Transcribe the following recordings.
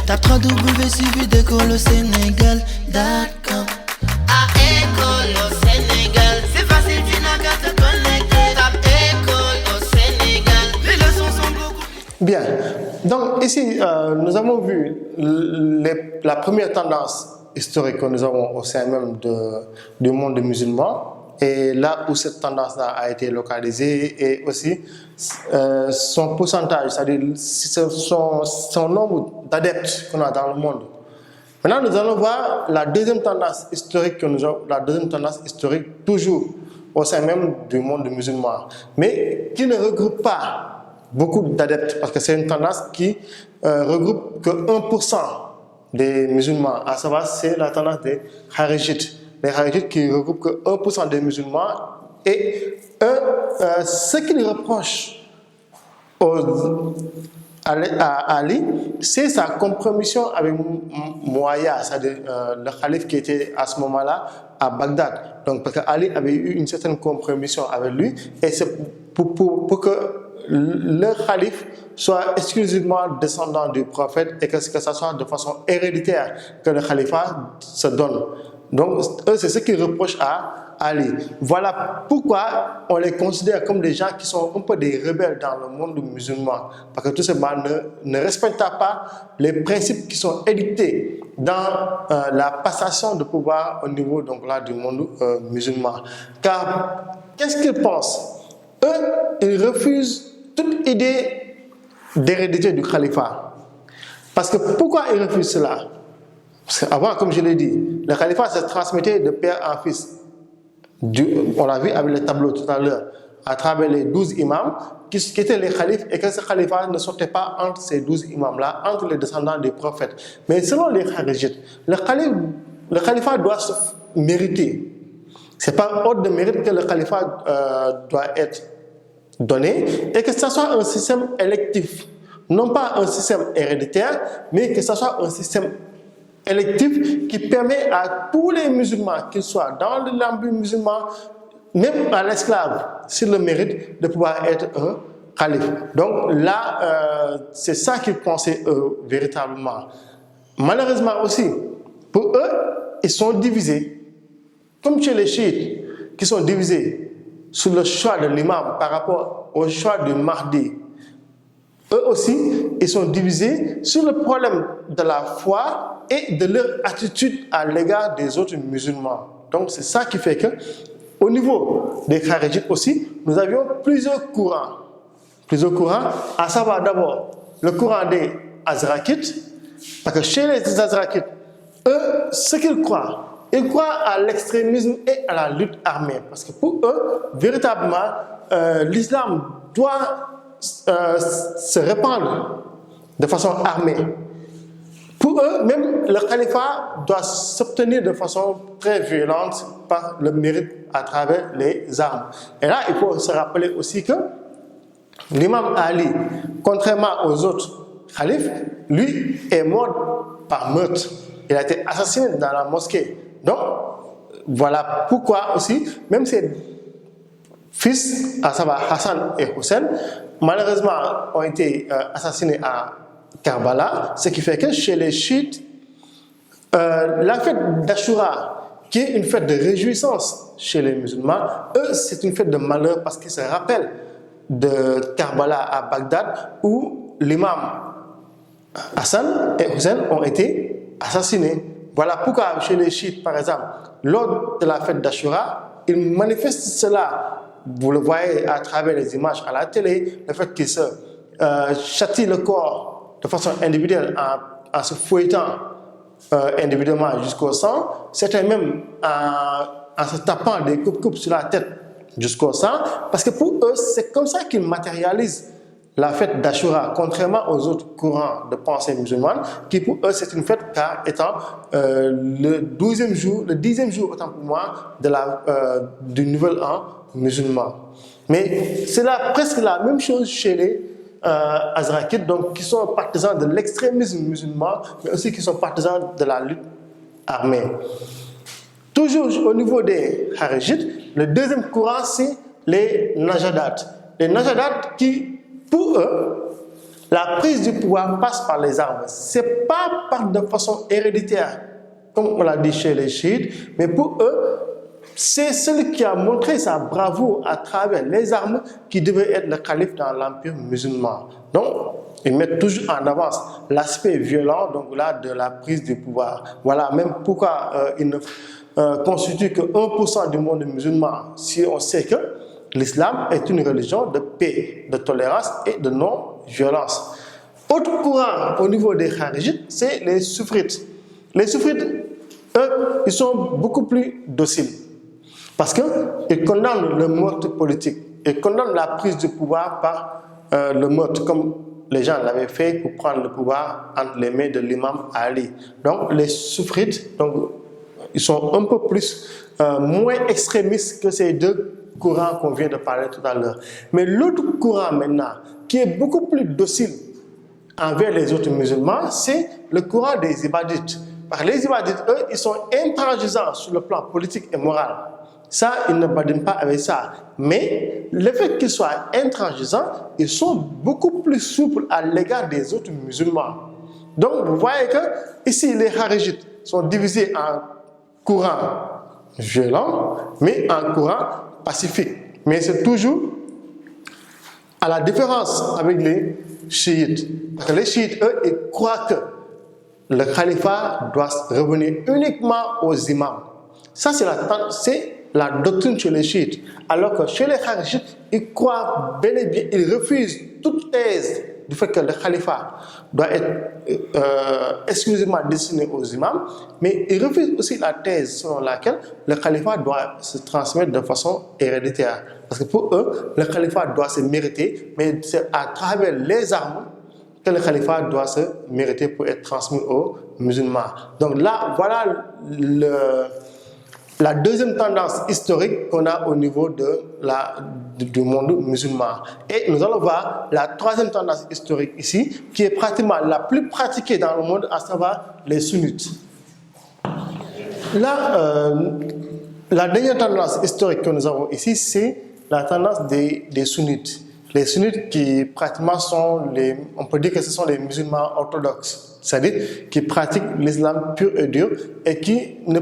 Tape 3W suivi d'école au Sénégal.com. À école au Sénégal, c'est facile, tu n'as qu'à te connecter. Tape école au Sénégal, les leçons sont beaucoup. Bien, donc ici nous avons vu la première tendance historique que nous avons au sein même du monde musulman. Et là où cette tendance-là a été localisée et aussi son pourcentage, c'est-à-dire son nombre d'adeptes qu'on a dans le monde. Maintenant, nous allons voir la deuxième tendance historique toujours au sein même du monde musulman, mais qui ne regroupe pas beaucoup d'adeptes, parce que c'est une tendance qui regroupe que 1% des musulmans, à savoir c'est la tendance des Kharijites. Les Kharijites qui regroupent que 1% des musulmans, et ce qu'ils reprochent à Ali, c'est sa compromission avec Muawiyah, c'est-à-dire le calife qui était à ce moment-là à Bagdad. Donc, parce qu'Ali avait eu une certaine compromission avec lui, et c'est pour que le calife soit exclusivement descendant du prophète et que ça soit de façon héréditaire que le califat se donne. Donc, eux, c'est ce qu'ils reprochent à Ali. Voilà pourquoi on les considère comme des gens qui sont un peu des rebelles dans le monde musulman. Parce que tout simplement ne respectent pas les principes qui sont édictés dans la passation de pouvoir au niveau donc, là, du monde musulman. Car qu'est-ce qu'ils pensent? Eux, ils refusent toute idée d'hérédité du califat. Parce que pourquoi ils refusent cela? Parce qu'avant, comme je l'ai dit, le califat se transmettait de père en fils. On l'a vu avec le tableau tout à l'heure, à travers les 12 imams qui étaient les khalifes, et que ce califat ne sortait pas entre ces 12 imams-là, entre les descendants des prophètes. Mais selon les kharijites, le califat doit se mériter. Ce n'est pas ordre de mérite que le califat doit être donné, et que ce soit un système électif. Non pas un système héréditaire, mais que ce soit un système électif qui permet à tous les musulmans, qu'ils soient dans l'ambit musulman, même à l'esclave, s'il le mérite, de pouvoir être un calife. Donc là, c'est ça qu'ils pensaient véritablement. Malheureusement aussi, pour eux, ils sont divisés, comme chez les chiites, qui sont divisés sur le choix de l'imam par rapport au choix du Mahdi. Eux aussi, ils sont divisés sur le problème de la foi et de leur attitude à l'égard des autres musulmans. Donc c'est ça qui fait que, au niveau des Kharijites aussi, nous avions plusieurs courants. Plusieurs courants, à savoir d'abord le courant des Azrakites, parce que chez les Azrakites, eux, ce qu'ils croient, ils croient à l'extrémisme et à la lutte armée. Parce que pour eux, véritablement, l'islam doit se répandre de façon armée. Pour eux, même le califat doit s'obtenir de façon très violente par le mérite à travers les armes. Et là, il faut se rappeler aussi que l'imam Ali, contrairement aux autres khalifes, lui est mort par meurtre. Il a été assassiné dans la mosquée. Donc, voilà pourquoi aussi, même ses fils, à savoir Hassan et Hussein, malheureusement ont été assassinés à Karbala, ce qui fait que chez les chiites, la fête d'Ashura, qui est une fête de réjouissance chez les musulmans, eux, c'est une fête de malheur parce qu'ils se rappellent de Karbala à Bagdad où l'imam Hassan et Hussein ont été assassinés. Voilà pourquoi chez les chiites, par exemple, lors de la fête d'Ashura, ils manifestent cela. Vous le voyez à travers les images à la télé, le fait qu'ils se châtient le corps de façon individuelle en se fouettant individuellement jusqu'au sang, certains même en se tapant des coupes sur la tête jusqu'au sang, parce que pour eux, c'est comme ça qu'ils matérialisent la fête d'Ashura, contrairement aux autres courants de pensée musulmane, qui pour eux c'est une fête car étant le 10e jour, autant pour moi, du nouvel an musulman. Mais c'est presque la même chose chez les Azrakites, donc qui sont partisans de l'extrémisme musulman, mais aussi qui sont partisans de la lutte armée. Toujours au niveau des Kharijites, le deuxième courant c'est les Najadat. Les Najadat qui, pour eux, la prise du pouvoir passe par les armes. Ce n'est pas de façon héréditaire, comme on l'a dit chez les chiites, mais pour eux, c'est celui qui a montré sa bravoure à travers les armes qui devait être le calife dans l'empire musulman. Donc, ils mettent toujours en avance l'aspect violent donc là, de la prise du pouvoir. Voilà même pourquoi ils ne constituent que 1% du monde musulman, si on sait que l'islam est une religion de paix, de tolérance et de non-violence. Autre courant au niveau des kharijites, c'est les soufrites. Les soufrites, eux, ils sont beaucoup plus dociles parce qu'ils condamnent le meurtre politique, ils condamnent la prise du pouvoir par le meurtre, comme les gens l'avaient fait pour prendre le pouvoir entre les mains de l'imam Ali. Donc les soufrites, donc, ils sont un peu plus, moins extrémistes que ces deux courants qu'on vient de parler tout à l'heure. Mais l'autre courant maintenant, qui est beaucoup plus docile envers les autres musulmans, c'est le courant des ibadites. Parce que les ibadites, eux, ils sont intransigeants sur le plan politique et moral. Ça, ils ne badinent pas avec ça. Mais le fait qu'ils soient intransigeants, ils sont beaucoup plus souples à l'égard des autres musulmans. Donc, vous voyez que ici, les kharijites sont divisés en courants violents, mais en courants pacifiques. Mais c'est toujours à la différence avec les chiites. Parce que les chiites, eux, ils croient que le califat doit revenir uniquement aux imams. Ça, c'est la doctrine chez les chiites. Alors que chez les kharijites, ils croient bel et bien, ils refusent toute thèse du fait que le califat doit être exclusivement destiné aux imams, mais ils refusent aussi la thèse selon laquelle le califat doit se transmettre de façon héréditaire. Parce que pour eux, le califat doit se mériter, mais c'est à travers les armes que le califat doit se mériter pour être transmis aux musulmans. Donc là, voilà la deuxième tendance historique qu'on a au niveau du monde musulman. Et nous allons voir la troisième tendance historique ici, qui est pratiquement la plus pratiquée dans le monde, à savoir les sunnites. Là, la dernière tendance historique que nous avons ici, c'est la tendance des sunnites. Les sunnites qui pratiquement on peut dire que ce sont les musulmans orthodoxes, c'est-à-dire qui pratiquent l'islam pur et dur et qui ne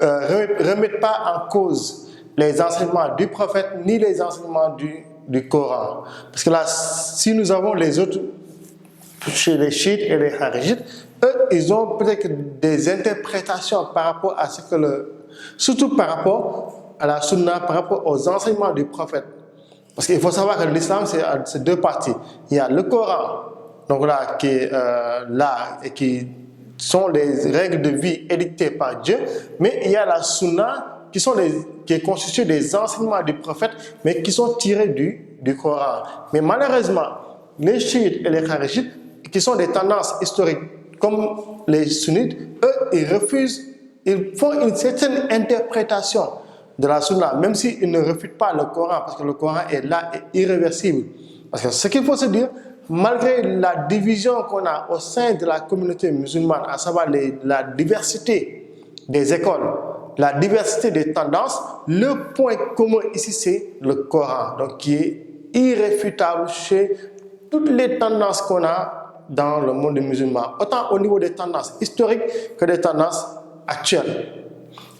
remettent pas en cause les enseignements du prophète ni les enseignements du Coran. Parce que là, si nous avons les autres, chez les chiites et les kharijites, eux, ils ont peut-être des interprétations par rapport à ce que surtout par rapport à la sunna, par rapport aux enseignements du prophète. Parce qu'il faut savoir que l'islam, c'est deux parties. Il y a le Coran, donc là, qui est là et qui sont les règles de vie édictées par Dieu, mais il y a la sunna qui est constituée des enseignements du prophète, mais qui sont tirés du Coran. Mais malheureusement, les chiites et les kharijites, qui sont des tendances historiques comme les sunnites, eux, ils refusent, ils font une certaine interprétation de la sunna, même s'ils ne refutent pas le Coran, parce que le Coran est là et irréversible. Parce que ce qu'il faut se dire, malgré la division qu'on a au sein de la communauté musulmane, à savoir la diversité des écoles, la diversité des tendances, le point commun ici, c'est le Coran, donc qui est irréfutable chez toutes les tendances qu'on a dans le monde musulman, autant au niveau des tendances historiques que des tendances actuelles.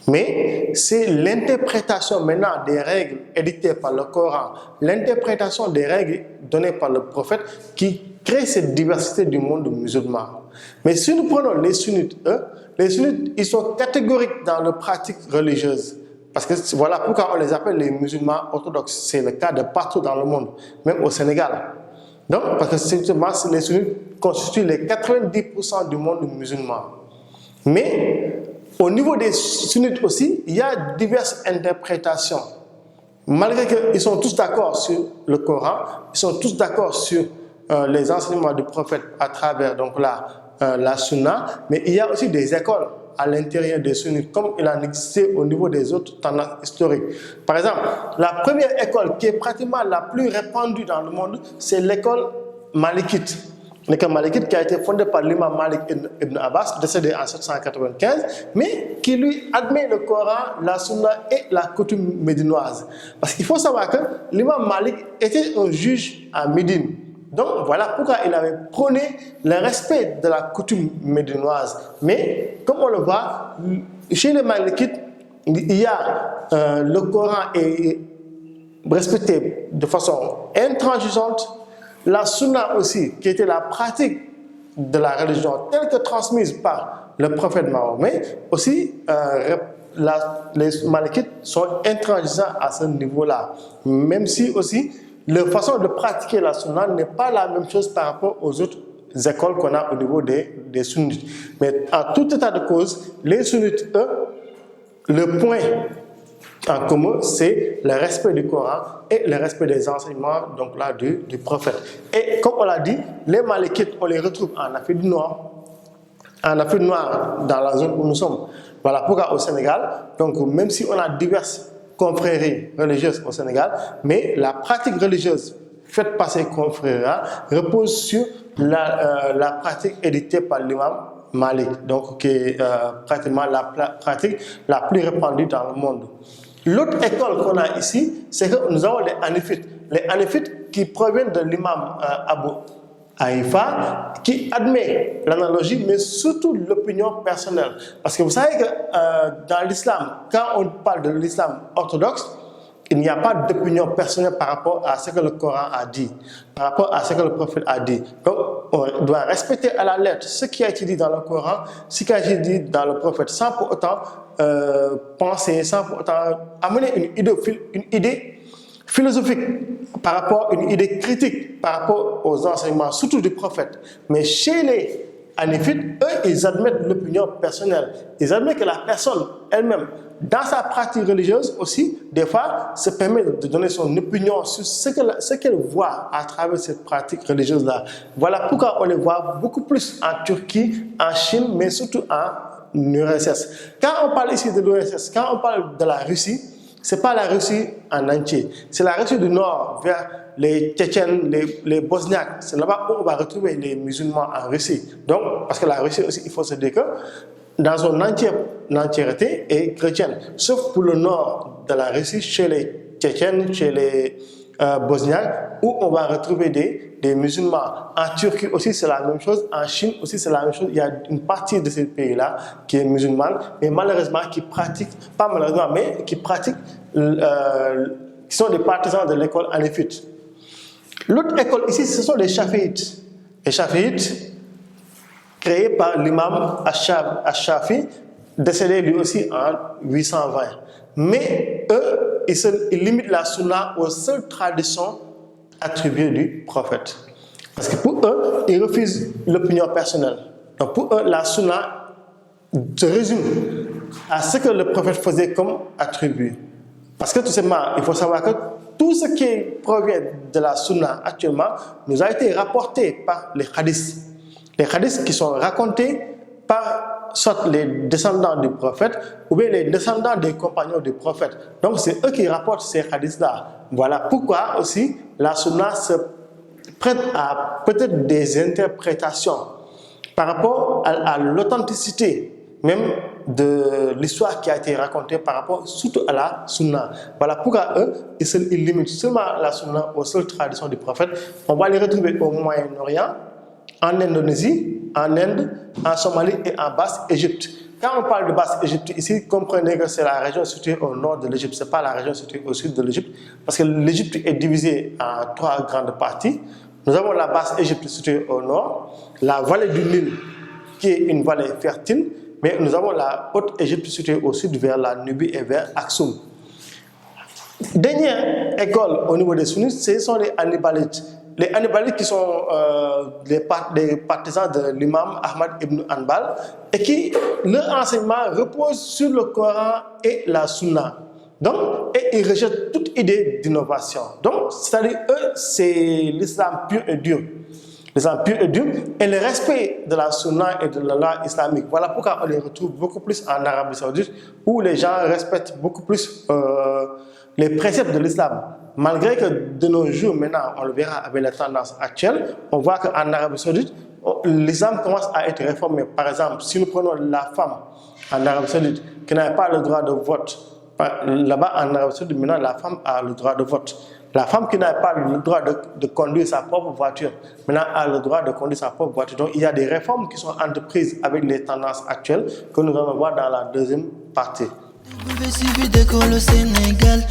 Mais c'est l'interprétation maintenant des règles édictées par le Coran, l'interprétation des règles données par le prophète qui crée cette diversité du monde musulman. Mais si nous prenons les sunnites, les sunnites, ils sont catégoriques dans leurs pratiques religieuses. Parce que voilà pourquoi on les appelle les musulmans orthodoxes. C'est le cas de partout dans le monde, même au Sénégal. Donc, parce que les sunnites constituent les 90% du monde musulman. Mais au niveau des sunnites aussi, il y a diverses interprétations. Malgré qu'ils sont tous d'accord sur le Coran, ils sont tous d'accord sur les enseignements du prophète à travers donc, la sunna, mais il y a aussi des écoles à l'intérieur des sunnites, comme il en existait au niveau des autres tendances historiques. Par exemple, la première école qui est pratiquement la plus répandue dans le monde, c'est l'école malikite. L'école malikite qui a été fondée par l'imam Malik ibn Abbas, décédé en 795, mais qui lui admet le Coran, la sunna et la coutume médinoise. Parce qu'il faut savoir que l'imam Malik était un juge à Médine. Donc voilà pourquoi il avait prôné le respect de la coutume médinoise. Mais comme on le voit, chez les Malikites, il y a le Coran est respecté de façon intransigeante, la Sunna aussi, qui était la pratique de la religion telle que transmise par le prophète Mahomet, aussi les Malikites sont intransigeants à ce niveau-là. Même si aussi, leur façon de pratiquer la Sunna n'est pas la même chose par rapport aux autres écoles qu'on a au niveau des sunnites. Mais en tout état de cause, les sunnites, eux, le point en commun, c'est le respect du Coran et le respect des enseignements donc là, du prophète. Et comme on l'a dit, les Malikites, on les retrouve en Afrique du Nord, dans la zone où nous sommes. Voilà pourquoi au Sénégal, donc même si on a diverses confréries religieuses au Sénégal, mais la pratique religieuse faite par ces confréries repose sur la pratique éditée par l'imam Malik, donc qui est pratiquement la pratique la plus répandue dans le monde. L'autre école qu'on a ici, c'est que nous avons les Hanifites. Les Hanifites qui proviennent de l'imam Abu Haïfa, qui admet l'analogie, mais surtout l'opinion personnelle. Parce que vous savez que dans l'islam, quand on parle de l'islam orthodoxe, il n'y a pas d'opinion personnelle par rapport à ce que le Coran a dit, par rapport à ce que le prophète a dit. Donc, on doit respecter à la lettre ce qui a été dit dans le Coran, ce qui a été dit dans le prophète, sans pour autant penser, sans pour autant amener une idée philosophique par rapport à une idée critique par rapport aux enseignements, surtout du prophète. Mais chez les Hanifites, eux, ils admettent l'opinion personnelle. Ils admettent que la personne elle-même, dans sa pratique religieuse aussi, des fois, se permet de donner son opinion sur ce qu'elle voit à travers cette pratique religieuse-là. Voilà pourquoi on les voit beaucoup plus en Turquie, en Chine, mais surtout en URSS. Quand on parle ici de l'URSS, quand on parle de la Russie, ce n'est pas la Russie en entier. C'est la Russie du Nord, vers les Tchétchènes, les Bosniaques. C'est là-bas où on va retrouver les musulmans en Russie. Donc, parce que la Russie aussi, il faut se dire que dans son entièreté est chrétienne. Sauf pour le nord de la Russie, chez les Tchétchènes, chez les Bosniaques, où on va retrouver des musulmans. En Turquie aussi, c'est la même chose. En Chine aussi, c'est la même chose. Il y a une partie de ces pays-là qui est musulmane, mais malheureusement, qui pratique, pas malheureusement, mais qui pratique, qui sont des partisans de l'école hanifite. L'autre école ici, ce sont les Chafiites. Les Chafiites, créés par l'imam Ash-Shafi, décédé lui aussi en 820. Mais eux, ils limitent la sunna aux seules traditions attribuées du prophète. Parce que pour eux, ils refusent l'opinion personnelle. Donc pour eux, la sunna se résume à ce que le prophète faisait comme attribut. Parce que tout simplement, il faut savoir que tout ce qui provient de la sunna actuellement nous a été rapporté par les hadiths. Les hadiths qui sont racontés par soit les descendants du prophète ou bien les descendants des compagnons du prophète. Donc c'est eux qui rapportent ces hadiths-là. Voilà pourquoi aussi la sunna se prête à peut-être des interprétations par rapport à l'authenticité même de l'histoire qui a été racontée par rapport surtout à la sunna. Voilà pourquoi eux, ils limitent seulement la sunna aux seules traditions du prophète. On va les retrouver au Moyen-Orient, en Indonésie, en Inde, en Somalie et en Basse-Égypte. Quand on parle de Basse-Égypte ici, comprenez que c'est la région située au nord de l'Égypte, ce n'est pas la région située au sud de l'Égypte, parce que l'Égypte est divisée en 3 grandes parties. Nous avons la Basse-Égypte située au nord, la vallée du Nil, qui est une vallée fertile, mais nous avons la Haute-Égypte située au sud vers la Nubie et vers Aksum. Dernière école au niveau des sunnites, ce sont les Hannibalites. Les Hannibalites qui sont des partisans de l'imam Ahmad ibn Hanbal et qui, leur enseignement repose sur le Coran et la Sunna. Donc, et ils rejettent toute idée d'innovation. Donc, c'est-à-dire, eux, c'est l'islam pur et dur. L'islam pur et dur et le respect de la Sunna et de la loi islamique. Voilà pourquoi on les retrouve beaucoup plus en Arabie Saoudite, où les gens respectent beaucoup plus les préceptes de l'islam. Malgré que de nos jours, maintenant, on le verra avec les tendances actuelles, on voit qu'en Arabie Saoudite, l'islam commence à être réformé. Par exemple, si nous prenons la femme en Arabie Saoudite qui n'a pas le droit de vote, là-bas en Arabie Saoudite, maintenant, la femme a le droit de vote. La femme qui n'a pas le droit de conduire sa propre voiture, maintenant a le droit de conduire sa propre voiture. Donc il y a des réformes qui sont entreprises avec les tendances actuelles que nous allons voir dans la deuxième partie. Sénégal.